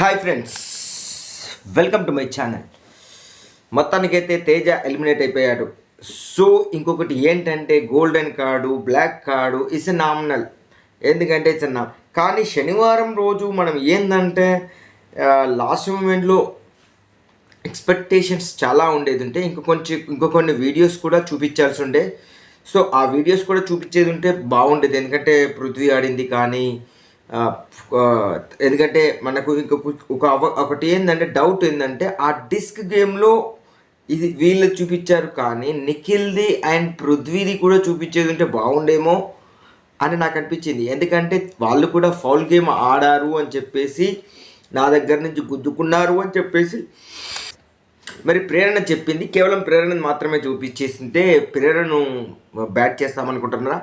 Hi friends, welcome to my channel. మొత్తానికైతే Teja eliminate అయిపోయాడు. So ఇంకొకటి ఏంటంటే golden card, black card is nominal. ఎందుకంటే చిన్న కానీ శనివారం రోజు మనం ఏంటంటే లాస్ట్ మూమెంట్లో ఎక్స్పెక్టేషన్స్ చాలా ఉండేది ఉంటే ఇంకో కొన్ని వీడియోస్ కూడా చూపించాల్సి ఉండే. సో ఆ వీడియోస్ కూడా చూపించేది ఉంటే బాగుండేది. ఎందుకంటే పృథ్వీ ఆడింది కానీ ఎందుకంటే మనకు ఒకటి ఏంటంటే డౌట్ ఏంటంటే ఆ డిస్క్ గేమ్లో ఇది వీళ్ళు చూపించారు కానీ నిఖిల్ది అండ్ పృథ్వీది కూడా చూపించేది ఉంటే బాగుండేమో అని నాకు అనిపించింది. ఎందుకంటే వాళ్ళు కూడా ఫౌల్ గేమ్ ఆడారు అని చెప్పేసి నా దగ్గర నుంచి గుద్దుకున్నారు అని చెప్పేసి మరి ప్రేరణ చెప్పింది. కేవలం ప్రేరణను మాత్రమే చూపించేసింటే ప్రేరణను బ్యాట్ చేస్తామనుకుంటున్నారా?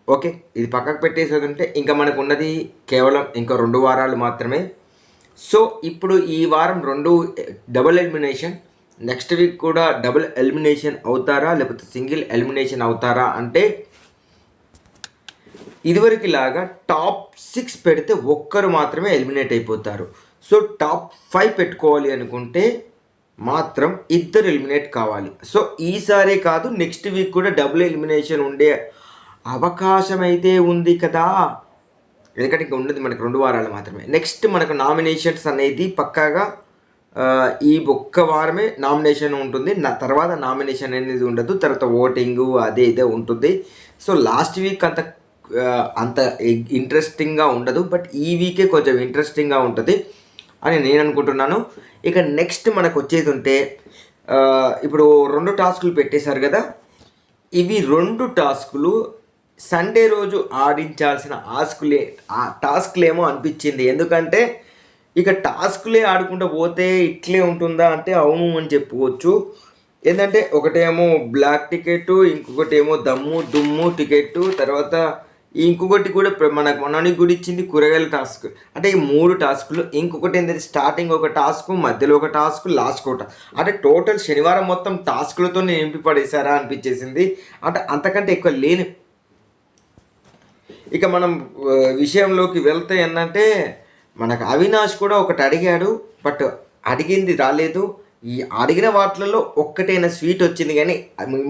ఓకే, ఇది పక్కకు పెట్టేసేది ఉంటే ఇంకా మనకు ఉన్నది కేవలం ఇంకా 2 వారాలు మాత్రమే. సో ఇప్పుడు ఈ వారం 2 డబుల్ ఎలిమినేషన్, నెక్స్ట్ వీక్ కూడా డబుల్ ఎలిమినేషన్ అవుతారా లేకపోతే సింగిల్ ఎలిమినేషన్ అవుతారా అంటే ఇదివరకులాగా టాప్ 6 పెడితే ఒక్కరు మాత్రమే ఎలిమినేట్ అయిపోతారు. సో టాప్ 5 పెట్టుకోవాలి అనుకుంటే మాత్రం 2 ఎలిమినేట్ కావాలి. సో ఈసారే కాదు నెక్స్ట్ వీక్ కూడా డబుల్ ఎలిమినేషన్ ఉండే అవకాశం అయితే ఉంది కదా. ఎందుకంటే ఇంకా ఉండదు మనకు 2 వారాలు మాత్రమే. నెక్స్ట్ మనకు నామినేషన్స్ అనేది పక్కాగా ఈ ఒక్క వారమే నామినేషన్ ఉంటుంది. తర్వాత నామినేషన్ అనేది ఉండదు. తర్వాత ఓటింగు అదే ఇదే ఉంటుంది. సో లాస్ట్ వీక్ అంత ఇంట్రెస్టింగ్గా ఉండదు. బట్ ఈ వీకే కొంచెం ఇంట్రెస్టింగ్గా ఉంటుంది అని నేను అనుకుంటున్నాను. ఇక నెక్స్ట్ మనకు వచ్చేది ఉంటే ఇప్పుడు 2 టాస్కులు పెట్టేశారు కదా. ఇవి 2 టాస్కులు సండే రోజు ఆడించాల్సిన టాస్క్లేమో అనిపించింది. ఎందుకంటే ఇక టాస్క్లే ఆడుకుంటూ పోతే ఇట్లే ఉంటుందా అంటే అవును అని చెప్పుకోవచ్చు. ఏంటంటే ఒకటేమో బ్లాక్ టికెట్, ఇంకొకటి ఏమో దుమ్ము టికెట్, తర్వాత ఇంకొకటి కూడా మనకి కూడా ఇచ్చింది కూరగాయల టాస్క్. అంటే ఈ 3 టాస్కులు. ఇంకొకటి ఏంటంటే స్టార్టింగ్ ఒక టాస్క్, మధ్యలో ఒక టాస్క్, లాస్ట్ ఒక టాస్క్. అంటే టోటల్ శనివారం మొత్తం టాస్కులతో నింపి పడేశారా అనిపించేసింది. అంటే అంతకంటే ఎక్కువ లేని. ఇక మనం విషయంలోకి వెళ్తే ఏంటంటే మనకు అవినాష్ కూడా ఒకటి అడిగాడు, బట్ అడిగింది రాలేదు. ఈ అడిగిన వాటిలలో ఒక్కటైనా స్వీట్ వచ్చింది కానీ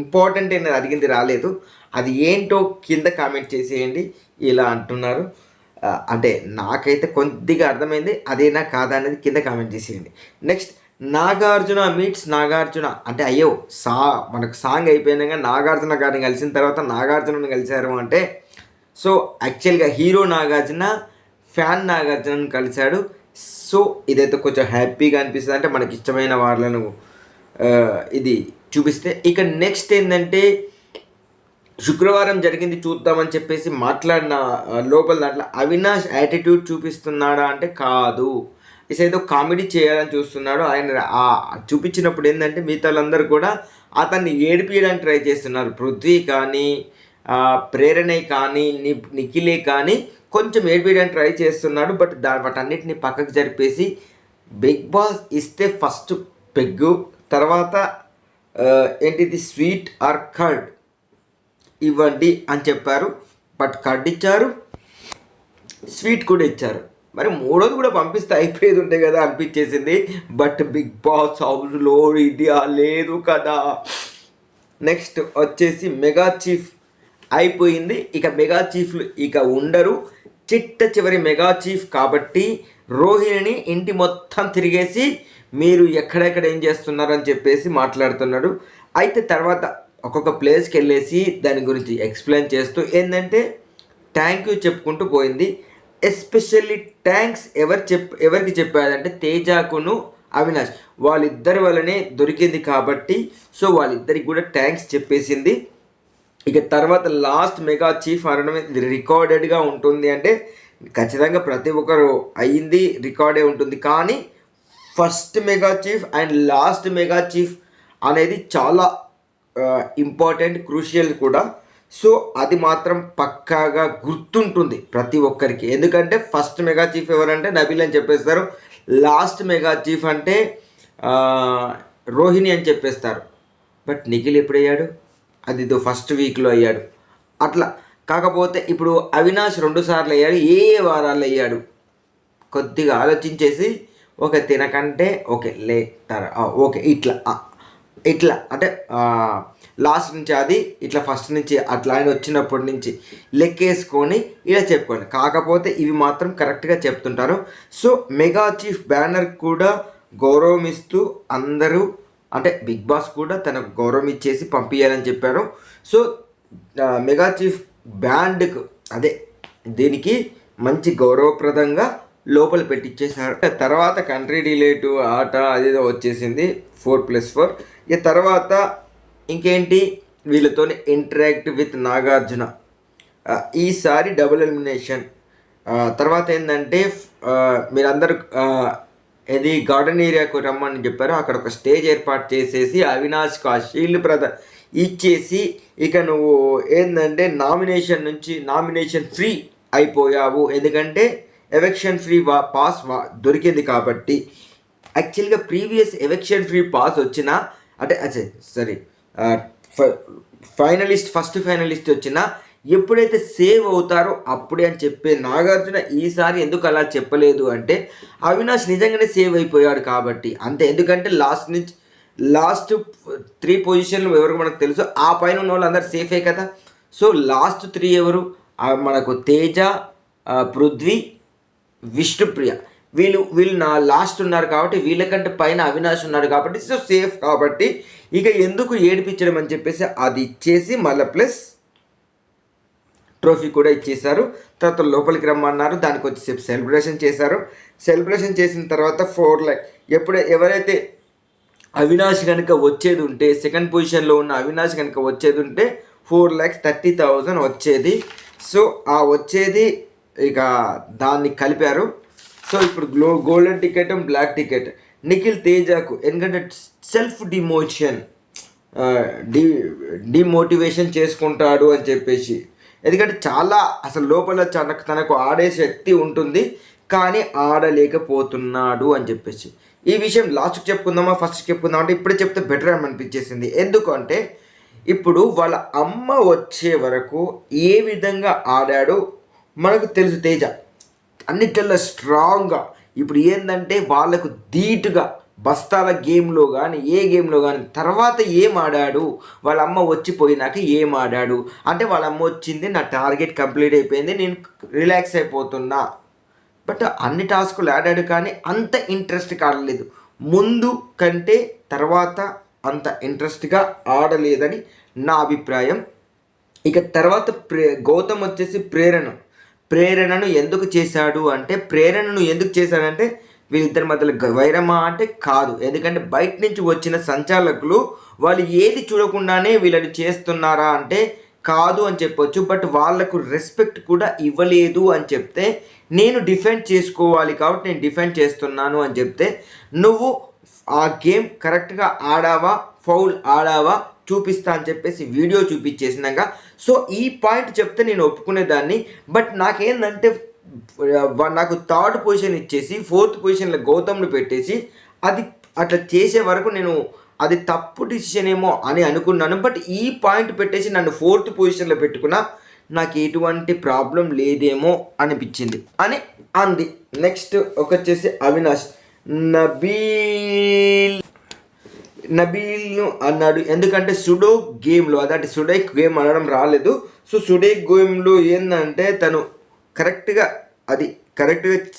ఇంపార్టెంట్ అయినది అడిగింది రాలేదు. అది ఏంటో కింద కామెంట్ చేసేయండి. ఇలా అంటున్నారు అంటే నాకైతే కొద్దిగా అర్థమైంది. అదేనా కాదా అనేది కింద కామెంట్ చేసేయండి. నెక్స్ట్ నాగార్జున మీట్స్ నాగార్జున అంటే అయ్యో మనకు సాంగ్ అయిపోయినాక నాగార్జున గారిని కలిసిన తర్వాత నాగార్జునని కలిశారు అంటే సో యాక్చువల్గా హీరో నాగార్జున ఫ్యాన్ నాగార్జునని కలిశాడు. సో ఇదైతే కొంచెం హ్యాపీగా అనిపిస్తుంది. అంటే మనకి ఇష్టమైన వాళ్ళను ఇది చూపిస్తే. ఇక నెక్స్ట్ ఏంటంటే శుక్రవారం జరిగింది చూద్దామని చెప్పేసి మాట్లాడిన లోపల దాంట్లో అవినాష్ యాటిట్యూడ్ చూపిస్తున్నాడా అంటే కాదు. ఇసేదో కామెడీ చేయాలని చూస్తున్నాడు. ఆయన చూపించినప్పుడు ఏంటంటే మిగతా వాళ్ళందరూ కూడా అతన్ని ఏడిపించడానికి ట్రై చేస్తున్నారు. పృథ్వీ కానీ ప్రేరణే కానీ నిఖిలే కానీ కొంచెం ఏడిపించడానికి ట్రై చేస్తున్నాడు. బట్ వాటన్నిటిని పక్కకు జరిపేసి బిగ్ బాస్ ఇస్తే ఫస్ట్ పెగ్గు, తర్వాత ఏంటిది స్వీట్ ఆర్ కర్డ్ ఇవ్వండి అని చెప్పారు. బట్ కర్డ్ ఇచ్చారు, స్వీట్ కూడా ఇచ్చారు. మరి 3వది కూడా పంపిస్తే అయిపోయేది ఉంటే కదా అనిపించేసింది. బట్ బిగ్ బాస్ హౌస్లో ఇది లేదు కదా. నెక్స్ట్ వచ్చేసి మెగా చీఫ్ అయిపోయింది. ఇక మెగా చీఫ్లు ఇక ఉండరు. చివరి మెగా చీఫ్ కాబట్టి రోహిణిని ఇంటి మొత్తం తిరిగేసి మీరు ఎక్కడెక్కడ ఏం చేస్తున్నారని చెప్పేసి మాట్లాడుతున్నాడు. అయితే తర్వాత ఒక్కొక్క ప్లేస్కి వెళ్ళేసి దాని గురించి ఎక్స్ప్లెయిన్ చేస్తూ ఏంటంటే థ్యాంక్ యూ చెప్పుకుంటూ పోయింది. ఎస్పెషల్లీ థ్యాంక్స్ ఎవరికి చెప్పాడంటే తేజాకును అవినాష్ వాళ్ళిద్దరి వల్లనే దొరికింది కాబట్టి సో వాళ్ళిద్దరికి కూడా థ్యాంక్స్ చెప్పేసింది. ఇక తర్వాత లాస్ట్ మెగా చీఫ్ అనడం ఇది రికార్డెడ్గా ఉంటుంది అంటే ఖచ్చితంగా ప్రతి ఒక్కరు అయ్యింది రికార్డే ఉంటుంది. కానీ first mega chief and last mega chief అనేది చాలా ఇంపార్టెంట్, క్రూషియల్ కూడా. సో అది మాత్రం పక్కాగా గుర్తుంటుంది ప్రతి ఒక్కరికి. ఎందుకంటే ఫస్ట్ మెగా చీఫ్ ఎవరంటే నబీల్ అని చెప్పేస్తారు, లాస్ట్ మెగా చీఫ్ అంటే రోహిణి అని చెప్పేస్తారు. బట్ నిఖిల్ ఎప్పుడయ్యాడు? అది ఫస్ట్ వీక్లో అయ్యాడు. అట్లా కాకపోతే ఇప్పుడు అవినాష్ 2 సార్లు అయ్యాడు. ఏ వారాలు అయ్యాడు కొద్దిగా ఆలోచించేసి ఓకే తినకంటే ఓకే ఓకే ఇట్లా అంటే లాస్ట్ నుంచి అది ఇట్లా ఫస్ట్ నుంచి అట్లా ఆయన వచ్చినప్పటి నుంచి లెక్కేసుకొని ఇలా చెప్పుకోండి. కాకపోతే ఇవి మాత్రం కరెక్ట్గా చెప్తుంటారు. సో మెగా చీఫ్ బ్యానర్ కూడా గౌరవం ఇస్తూ అందరూ అంటే బిగ్ బాస్ కూడా తనకు గౌరవం ఇచ్చేసి పంపించాలని చెప్పారు. సో మెగా చీఫ్ బ్యాండ్కు అదే దీనికి మంచి గౌరవప్రదంగా లోపల పెట్టించేసారు. తర్వాత కంట్రీ రిలేటివ్ ఆట అదేదో వచ్చేసింది 4+4. ఇక తర్వాత ఇంకేంటి వీళ్ళతో ఇంటరాక్ట్ విత్ నాగార్జున. ఈసారి డబుల్ ఎలిమినేషన్. తర్వాత ఏంటంటే మీరందరూ ఇది గార్డెన్ ఏరియాకు రమ్మని చెప్పారు. అక్కడ ఒక స్టేజ్ ఏర్పాటు చేసేసి అవినాష్కు ఆ షీల్డ్ ఇచ్చేసి ఇక నువ్వు ఏంటంటే నామినేషన్ ఫ్రీ అయిపోయావు. ఎందుకంటే ఎలక్షన్ ఫ్రీ పాస్ దొరికింది కాబట్టి. యాక్చువల్గా ప్రీవియస్ ఎలక్షన్ ఫ్రీ పాస్ వచ్చినా అంటే సారీ ఫస్ట్ ఫైనలిస్ట్ వచ్చినా ఎప్పుడైతే సేవ్ అవుతారో అప్పుడే అని చెప్పే నాగార్జున ఈసారి ఎందుకు అలా చెప్పలేదు అంటే అవినాష్ నిజంగానే సేవ్ అయిపోయాడు కాబట్టి అంతే. ఎందుకంటే లాస్ట్ 3 పొజిషన్లు ఎవరికి మనకు తెలుసు, ఆ పైన ఉన్న వాళ్ళు అందరు సేఫే కదా. సో లాస్ట్ 3 ఎవరు మనకు తేజ, పృథ్వీ, విష్ణుప్రియ వీళ్ళు నా లాస్ట్ ఉన్నారు కాబట్టి వీళ్ళకంటే పైన అవినాష్ ఉన్నారు కాబట్టి సో సేఫ్ కాబట్టి ఇక ఎందుకు ఏడిపించడం అని చెప్పేసి అది ఇచ్చేసి మళ్ళీ ప్లస్ ట్రోఫీ కూడా ఇచ్చేశారు. తర్వాత లోపలికి రమ్మన్నారు. దానికి వచ్చేసేపు సెలబ్రేషన్ చేశారు. సెలబ్రేషన్ చేసిన తర్వాత 4 lakhs ఎవరైతే అవినాష్ కనుక వచ్చేది ఉంటే సెకండ్ పొజిషన్లో ఉన్న అవినాష్ కనుక వచ్చేది ఉంటే 4,30,000 వచ్చేది. సో ఆ వచ్చేది ఇక దాన్ని కలిపారు. సో ఇప్పుడు golden ticket black ticket Nikhil తేజకు. ఎందుకంటే సెల్ఫ్ డిమోటివేషన్ చేసుకుంటాడు అని చెప్పేసి. ఎందుకంటే చాలా అసలు లోపల తనకు ఆడే శక్తి ఉంటుంది కానీ ఆడలేకపోతున్నాడు అని చెప్పేసి. ఈ విషయం లాస్ట్కి చెప్పుకుందామా ఫస్ట్కి చెప్పుకుందామా అంటే ఇప్పుడే చెప్తే బెటర్ అని అనిపించేసింది. ఎందుకంటే ఇప్పుడు వాళ్ళ అమ్మ వచ్చే వరకు ఏ విధంగా ఆడాడో మనకు తెలుసు. తేజ అన్నిటిలో స్ట్రాంగ్గా ఇప్పుడు ఏంటంటే వాళ్ళకు ధీటుగా బస్తాల గేమ్లో కానీ ఏ గేమ్లో కానీ తర్వాత ఏం ఆడాడు, వాళ్ళ అమ్మ వచ్చిపోయినాక ఏం ఆడాడు అంటే వాళ్ళ అమ్మ వచ్చింది, నా టార్గెట్ కంప్లీట్ అయిపోయింది, నేను రిలాక్స్ అయిపోతున్నా. బట్ అన్ని టాస్కులు ఆడాడు కానీ అంత ఇంట్రెస్ట్గా ఆడలేదు. ముందు కంటే తర్వాత అంత ఇంట్రెస్ట్గా ఆడలేదని నా అభిప్రాయం. ఇక తర్వాత గౌతమ్ వచ్చేసి ప్రేరణను ఎందుకు చేశాడు అంటే వీళ్ళిద్దరి మధ్యలో వైరమా అంటే కాదు. ఎందుకంటే బయట నుంచి వచ్చిన సంచాలకులు వాళ్ళు ఏది చూడకుండానే వీళ్ళని చేస్తున్నారా అంటే కాదు అని చెప్పొచ్చు. బట్ వాళ్ళకు రెస్పెక్ట్ కూడా ఇవ్వలేదు అని చెప్తే నేను డిఫెండ్ చేసుకోవాలి కాబట్టి నేను డిఫెండ్ చేస్తున్నాను అని చెప్తే నువ్వు ఆ గేమ్ కరెక్ట్గా ఆడావా ఫౌల్ ఆడావా చూపిస్తా అని చెప్పేసి వీడియో చూపించేసినాక సో ఈ పాయింట్ చెప్తే నేను ఒప్పుకునేదాన్ని. బట్ నాకేందంటే నాకు 3rd పొజిషన్ ఇచ్చేసి 4th పొజిషన్లో గౌతమ్ని పెట్టేసి అది అట్లా చేసే వరకు నేను అది తప్పు డిసిషన్ ఏమో అని అనుకున్నాను. బట్ ఈ పాయింట్ పెట్టేసి నన్ను 4th పొజిషన్లో పెట్టుకున్నా నాకు ఎటువంటి ప్రాబ్లం లేదేమో అనిపించింది అని అంది. నెక్స్ట్ వచ్చేసి అవినాష్ నబీల్ను అన్నాడు. ఎందుకంటే సుడో గేమ్లో అదంటే సుడైక్ గేమ్ అనడం రాలేదు. సో సుడైక్ గేమ్లో ఏంటంటే తను కరెక్ట్గా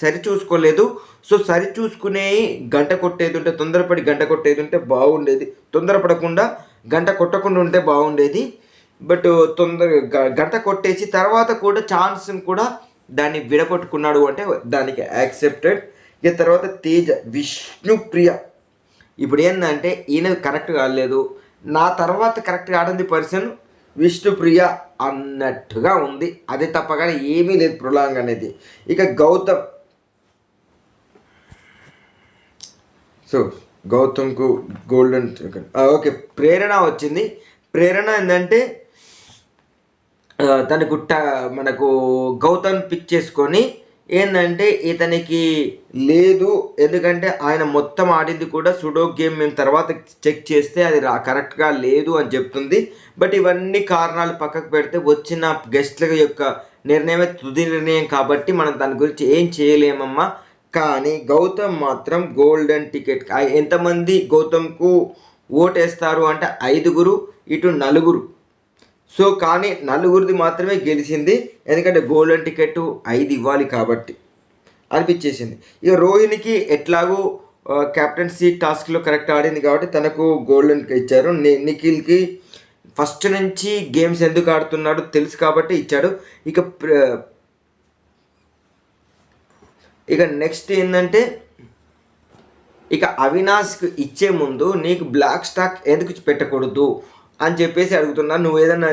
సరిచూసుకోలేదు. సో సరిచూసుకునే గంట కొట్టేది ఉంటే తొందరపడి గంట కొట్టేది ఉంటే బాగుండేది, తొందరపడకుండా గంట కొట్టకుండా ఉంటే బాగుండేది. బట్ గంట కొట్టేసి తర్వాత కూడా ఛాన్స్ని కూడా దాన్ని విడగొట్టుకున్నాడు అంటే దానికి యాక్సెప్టెడ్. ఇక తర్వాత తేజ విష్ణుప్రియ. ఇప్పుడు ఏంటంటే ఈయన కరెక్ట్గా ఆడలేదు, నా తర్వాత కరెక్ట్గా ఆడింది పర్సన్ విష్ణుప్రియ అన్నట్టుగా ఉంది. అదే తప్ప కానీ ఏమీ లేదు ప్రొలాంగ్ అనేది. ఇక గౌతమ్కు గోల్డెన్ ఓకే ప్రేరణ వచ్చింది. ప్రేరణ ఏంటంటే తనకు మనకు గౌతమ్ పిక్ చేసుకొని ఏంటంటే ఇతనికి లేదు, ఎందుకంటే ఆయన మొత్తం ఆడింది కూడా సుడో గేమ్ మేము తర్వాత చెక్ చేస్తే అది కరెక్ట్గా లేదు అని చెప్తుంది. బట్ ఇవన్నీ కారణాలు పక్కకు పెడితే వచ్చిన గెస్ట్ల యొక్క నిర్ణయమే తుది నిర్ణయం కాబట్టి మనం దాని గురించి ఏం చేయలేమమ్మా. కానీ గౌతమ్ మాత్రం గోల్డెన్ టికెట్. ఎంతమంది గౌతమ్కు ఓటేస్తారు అంటే 5, ఇటు 4. సో కానీ 4 మాత్రమే గెలిచింది, ఎందుకంటే గోల్డెన్ టికెట్ 5 ఇవ్వాలి కాబట్టి అనిపించేసింది. ఇక రోహిణికి ఎట్లాగో కెప్టెన్సీ టాస్క్లో కరెక్ట్ ఆడింది కాబట్టి తనకు గోల్డెన్ ఇచ్చారు. నిఖిల్కి ఫస్ట్ నుంచి గేమ్స్ ఎందుకు ఆడుతున్నాడో తెలుసు కాబట్టి ఇచ్చాడు. ఇక నెక్స్ట్ ఏంటంటే, ఇక అవినాష్కి ఇచ్చే ముందు నీకు బ్లాక్ స్టాక్ ఎందుకు పెట్టకూడదు అని చెప్పేసి అడుగుతున్నాను.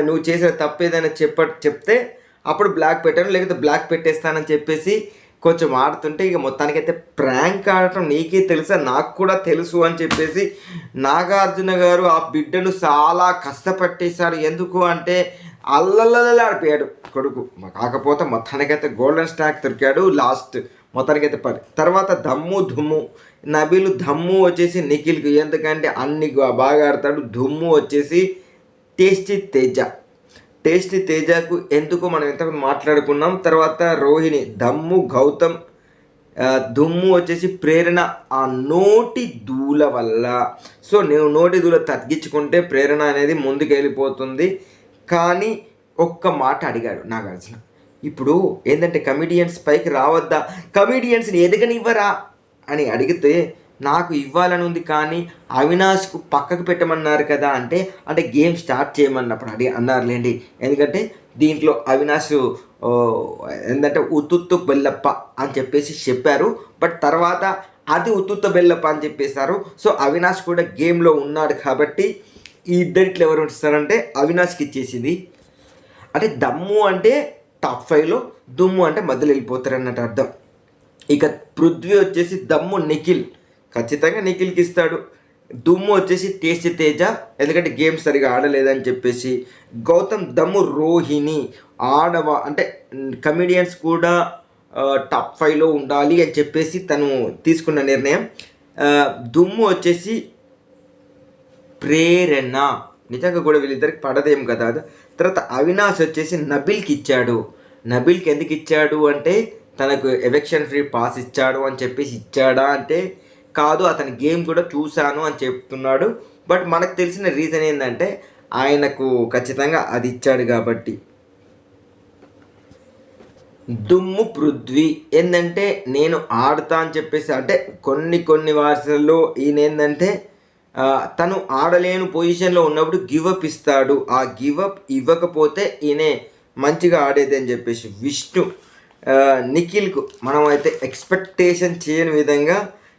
నువ్వు చేసిన తప్పు ఏదైనా చెప్తే అప్పుడు బ్లాక్ పెట్టాను, లేకపోతే బ్లాక్ పెట్టేస్తానని చెప్పేసి కొంచెం ఆడుతుంటే, ఇక మొత్తానికైతే ప్రాంక్ ఆడటం నీకే తెలుసా, నాకు కూడా తెలుసు అని చెప్పేసి నాగార్జున గారు ఆ బిడ్డను చాలా కష్టపట్టేశారు. ఎందుకు అంటే అల్లల్లలాడిపోయాడు కొడుకు. కాకపోతే మొత్తానికైతే గోల్డెన్ స్టాక్ దొరికాడు లాస్ట్ మొత్తానికైతే తర్వాత దుమ్ము నబీలు దమ్ము వచ్చేసి నిఖిల్కి, ఎందుకంటే అన్ని బాగా ఆడతాడు. దుమ్ము వచ్చేసి టేస్టీ తేజకు ఎందుకు మనం ఎంతకు మాట్లాడుకున్నాం. తర్వాత రోహిణి, దమ్ము గౌతమ్, దుమ్ము వచ్చేసి ప్రేరణ ఆ నోటి దూల వల్ల. సో నేను నోటి దూల తగ్గించుకుంటే ప్రేరణ అనేది ముందుకు వెళ్ళిపోతుంది. కానీ ఒక్క మాట అడిగాడు నాగార్జున, ఇప్పుడు ఏంటంటే కమిడియన్స్ పైకి రావద్దా, కమిడియన్స్ని ఎదగనివ్వరా అని అడిగితే నాకు ఇవ్వాలని ఉంది కానీ అవినాష్కు పక్కకు పెట్టమన్నారు కదా అంటే గేమ్ స్టార్ట్ చేయమన్నప్పుడు అన్నారులేండి. ఎందుకంటే దీంట్లో అవినాష్ ఏంటంటే ఉత్తుత్తు బెల్లప్ప అని చెప్పేసి చెప్పారు, బట్ తర్వాత అది ఉత్తుత్త బెల్లప్ప అని చెప్పేశారు. సో అవినాష్ కూడా గేమ్లో ఉన్నాడు కాబట్టి ఈ ఇద్దరిట్లో ఎవరు ఇస్తారంటే అవినాష్కి ఇచ్చేసింది. అంటే దమ్ము అంటే టాప్ 5లో, దుమ్ము అంటే మధ్యలో వెళ్ళిపోతారు అన్నట్టు అర్థం. ఇక పృథ్వీ వచ్చేసి దమ్ము నిఖిల్, ఖచ్చితంగా నిఖిల్కి ఇస్తాడు. దుమ్ము వచ్చేసి టేస్టీ తేజ, ఎందుకంటే గేమ్ సరిగా ఆడలేదని చెప్పేసి. గౌతమ్ దమ్ము రోహిణి, అంటే కమిడియన్స్ కూడా టాప్ 5లో ఉండాలి అని చెప్పేసి తను తీసుకున్న నిర్ణయం. దుమ్ము వచ్చేసి ప్రేరణ, నిజంగా కూడా వీళ్ళిద్దరికి పడదేం కదా. తర్వాత అవినాష్ వచ్చేసి నబిల్కి ఇచ్చాడు. నబిల్కి ఎందుకు ఇచ్చాడు అంటే తనకు ఎవిక్షన్ ఫ్రీ పాస్ ఇచ్చాడు అని చెప్పేసి ఇచ్చాడా అంటే కాదు, అతని గేమ్ కూడా చూశాను అని చెప్తున్నాడు. బట్ మనకు తెలిసిన రీజన్ ఏంటంటే ఆయనకు ఖచ్చితంగా అది ఇచ్చాడు కాబట్టి. దుమ్ము పృథ్వీ ఏంటంటే నేను ఆడుతా అని చెప్పేసి, అంటే కొన్ని వార్తల్లో ఈయన ఏంటంటే తను ఆడలేని పొజిషన్లో ఉన్నప్పుడు గివప్ ఇస్తాడు. ఆ గివప్ ఇవ్వకపోతే ఈయనే మంచిగా ఆడేది అని చెప్పేసి. విష్ణు నిఖిల్కు మనం అయితే ఎక్స్పెక్టేషన్ చేయని విధంగా,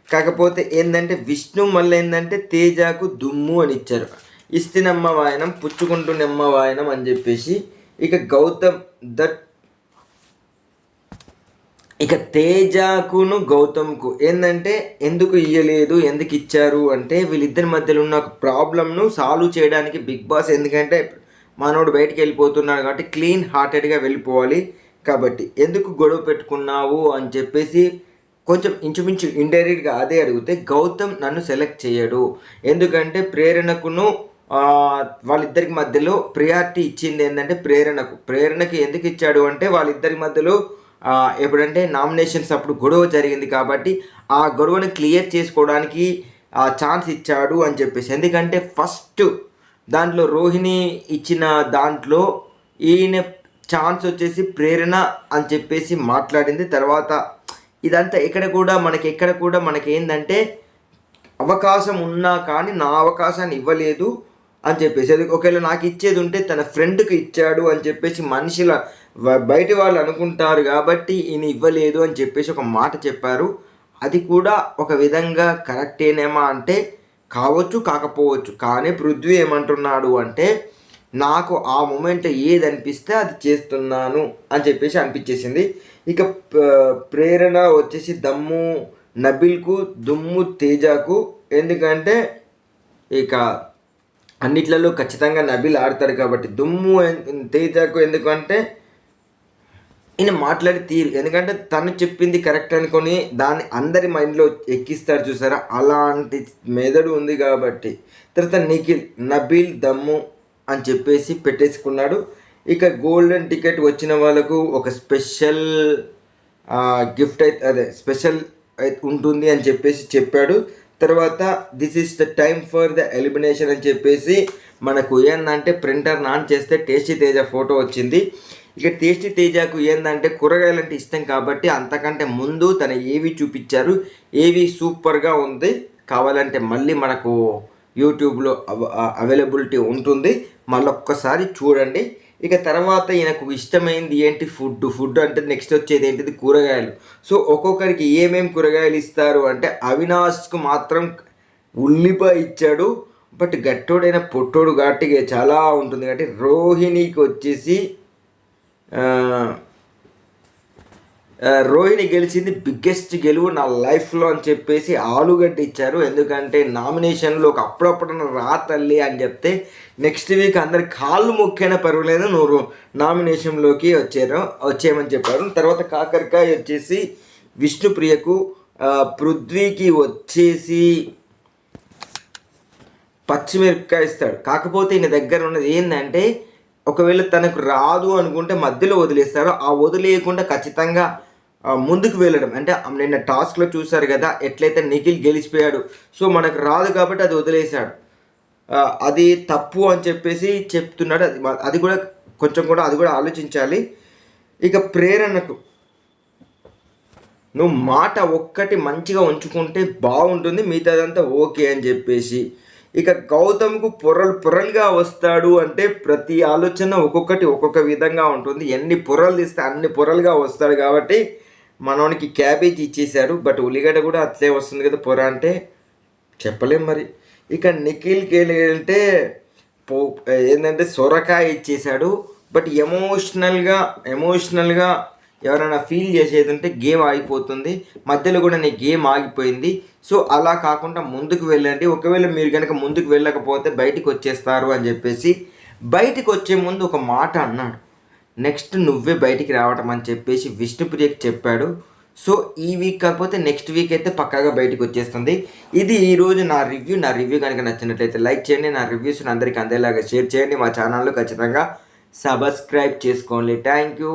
కాకపోతే ఏంటంటే విష్ణు మళ్ళీ ఏంటంటే తేజకు దుమ్ము అని ఇచ్చారు. ఇస్తినమ్మ వాయనం పుచ్చుకుంటూ నెమ్మ వాయనం అని చెప్పేసి. ఇక గౌతమ్ ఇక తేజకును గౌతమ్కు ఏంటంటే ఎందుకు ఇయ్యలేదు, ఎందుకు ఇచ్చారు అంటే వీళ్ళిద్దరి మధ్యలో ఉన్న ఒక ప్రాబ్లమ్ను సాల్వ్ చేయడానికి బిగ్ బాస్, ఎందుకంటే మనోడు బయటికి వెళ్ళిపోతున్నాడు కాబట్టి క్లీన్ హార్టెడ్గా వెళ్ళిపోవాలి కాబట్టి ఎందుకు గొడవ పెట్టుకున్నావు అని చెప్పేసి కొంచెం ఇంచుమించు ఇండైరెక్ట్గా అదే అడిగితే గౌతమ్ నన్ను సెలెక్ట్ చేయడు, ఎందుకంటే ప్రేరణకును వాళ్ళిద్దరికి మధ్యలో ప్రియారిటీ ఇచ్చింది ఏంటంటే ప్రేరణకి ఎందుకు ఇచ్చాడు అంటే వాళ్ళిద్దరి మధ్యలో ఎప్పుడంటే నామినేషన్స్ అప్పుడు గొడవ జరిగింది కాబట్టి ఆ గొడవని క్లియర్ చేసుకోవడానికి ఛాన్స్ ఇచ్చాడు అని చెప్పేసి. ఎందుకంటే ఫస్ట్ దాంట్లో రోహిణి ఇచ్చిన దాంట్లో ఈయన ఛాన్స్ వచ్చేసి ప్రేరణ అని చెప్పేసి మాట్లాడింది. తర్వాత ఇదంతా ఎక్కడ కూడా మనకి ఏంటంటే అవకాశం ఉన్నా కానీ నా అవకాశాన్ని ఇవ్వలేదు అని చెప్పేసి. అది ఒకవేళ నాకు ఇచ్చేది ఉంటే తన ఫ్రెండ్కి ఇచ్చాడు అని చెప్పేసి మనుషుల బయట వాళ్ళు అనుకుంటారు కాబట్టి ఈయన ఇవ్వలేదు అని చెప్పేసి ఒక మాట చెప్పారు. అది కూడా ఒక విధంగా కరెక్టేనేమా అంటే కావచ్చు కాకపోవచ్చు, కానీ పృథ్వీ ఏమంటున్నాడు అంటే నాకు ఆ మూమెంట్ ఏది అనిపిస్తే అది చేస్తున్నాను అని చెప్పేసి అనిపించేసింది. ఇక ప్రేరణ వచ్చేసి దమ్ము నబిల్కు, దుమ్ము తేజకు, ఎందుకంటే ఇక అన్నిట్లలో ఖచ్చితంగా నబిల్ ఆడతాడు కాబట్టి. దుమ్ము తేజకు ఎందుకంటే ఈయన మాట్లాడి తీరు, ఎందుకంటే తను చెప్పింది కరెక్ట్ అనుకొని దాన్ని అందరి మైండ్లో ఎక్కిస్తారు చూసారా, అలాంటి మెదడు ఉంది కాబట్టి. తర్వాత నిఖిల్ నబిల్ దమ్ము అని చెప్పేసి పెట్టేసుకున్నాడు. ఇక గోల్డెన్ టికెట్ వచ్చిన వాళ్ళకు ఒక స్పెషల్ గిఫ్ట్ అయితే, అదే స్పెషల్ ఉంటుంది అని చెప్పేసి చెప్పాడు. తర్వాత this is the time for the elimination అని చెప్పేసి మనకు ఏంటంటే ప్రింటర్ ఆన్ చేస్తే టేస్టీ తేజ ఫోటో వచ్చింది. ఇక టేస్టీ తేజకు ఏంటంటే కూరగాయలంటే ఇష్టం కాబట్టి అంతకంటే ముందు తన ఏవి చూపించారు. ఏవి సూపర్గా ఉంది, కావాలంటే మళ్ళీ మనకు యూట్యూబ్లో అవైలబిలిటీ ఉంటుంది, మళ్ళీ ఒక్కసారి చూడండి. ఇక తర్వాత ఈయనకు ఇష్టమైంది ఏంటి, ఫుడ్ అంటే నెక్స్ట్ వచ్చేది ఏంటిది, కూరగాయలు. సో ఒక్కొక్కరికి ఏమేమి కూరగాయలు ఇస్తారు అంటే అవినాష్కు మాత్రం ఉల్లిపాయ ఇచ్చాడు. బట్ గట్టోడైన పొట్టోడు గట్టిగా చాలా ఉంటుంది కాబట్టి రోహిణికి వచ్చేసి రోహిణి గెలిచింది, బిగ్గెస్ట్ గెలువు నా లైఫ్లో అని చెప్పేసి ఆలుగడ్డ ఇచ్చారు. ఎందుకంటే నామినేషన్లో ఒక అప్పుడప్పుడు రా తల్లి అని చెప్తే నెక్స్ట్ వీక్ అందరి కాళ్ళు మొక్కైనా పర్వాలేదు నువ్వు నామినేషన్లోకి వచ్చేయమని చెప్పారు. తర్వాత కాకరకాయ వచ్చేసి విష్ణుప్రియకు, పృథ్వీకి వచ్చేసి పచ్చిమిరపకాయ ఇస్తాడు. కాకపోతే ఈయన దగ్గర ఉన్నది ఏంటంటే ఒకవేళ తనకు రాదు అనుకుంటే మధ్యలో వదిలేస్తారు. ఆ వదిలేయకుండా ఖచ్చితంగా ముందుకు వెళ్ళడం. అంటే నిన్న టాస్క్లో చూశారు కదా ఎట్లయితే నిఖిల్ గెలిచిపోయాడు. సో మనకు రాదు కాబట్టి అది వదిలేశాడు. అది తప్పు అని చెప్పేసి చెప్తున్నాడు. అది కూడా కొంచెం కూడా అది కూడా ఆలోచించాలి. ఇక ప్రేరణకు నువ్వు మాట ఒక్కటి మంచిగా ఉంచుకుంటే బాగుంటుంది, మిగతాదంతా ఓకే అని చెప్పేసి. ఇక గౌతమ్కు పొరలుగా వస్తాడు అంటే ప్రతి ఆలోచన ఒక్కొక్క విధంగా ఉంటుంది. ఎన్ని పొరలు తీస్తే అన్ని పొరలుగా వస్తాడు కాబట్టి మనోనికి క్యాబేజ్ ఇచ్చేశాడు. బట్ ఉల్లిగడ్డ కూడా అట్లే వస్తుంది కదా పొర అంటే చెప్పలేం మరి. ఇక నిఖిల్కి ఏంటంటే ఏంటంటే సొరకాయ ఇచ్చేశాడు. బట్ ఎమోషనల్గా ఎవరైనా ఫీల్ చేసేది ఉంటే గేమ్ ఆగిపోతుంది. మధ్యలో కూడా నీ గేమ్ ఆగిపోయింది. సో అలా కాకుండా ముందుకు వెళ్ళండి. ఒకవేళ మీరు కనుక ముందుకు వెళ్ళకపోతే బయటికి వచ్చేస్తారు అని చెప్పేసి బయటికి వచ్చే ముందు ఒక మాట అన్నాడు, నెక్స్ట్ నువ్వే బయటికి రావటం అని చెప్పేసి విష్ణుప్రియకి చెప్పాడు. సో ఈ వీక్ కాకపోతే నెక్స్ట్ వీక్ అయితే పక్కాగా బయటికి వచ్చేస్తుంది. ఇది ఈరోజు నా రివ్యూ కనుక నచ్చినట్లయితే లైక్ చేయండి. నా రివ్యూస్ని అందరికీ అందేలాగా షేర్ చేయండి. మా ఛానల్లో ఖచ్చితంగా సబ్స్క్రైబ్ చేసుకోండి. Thank you.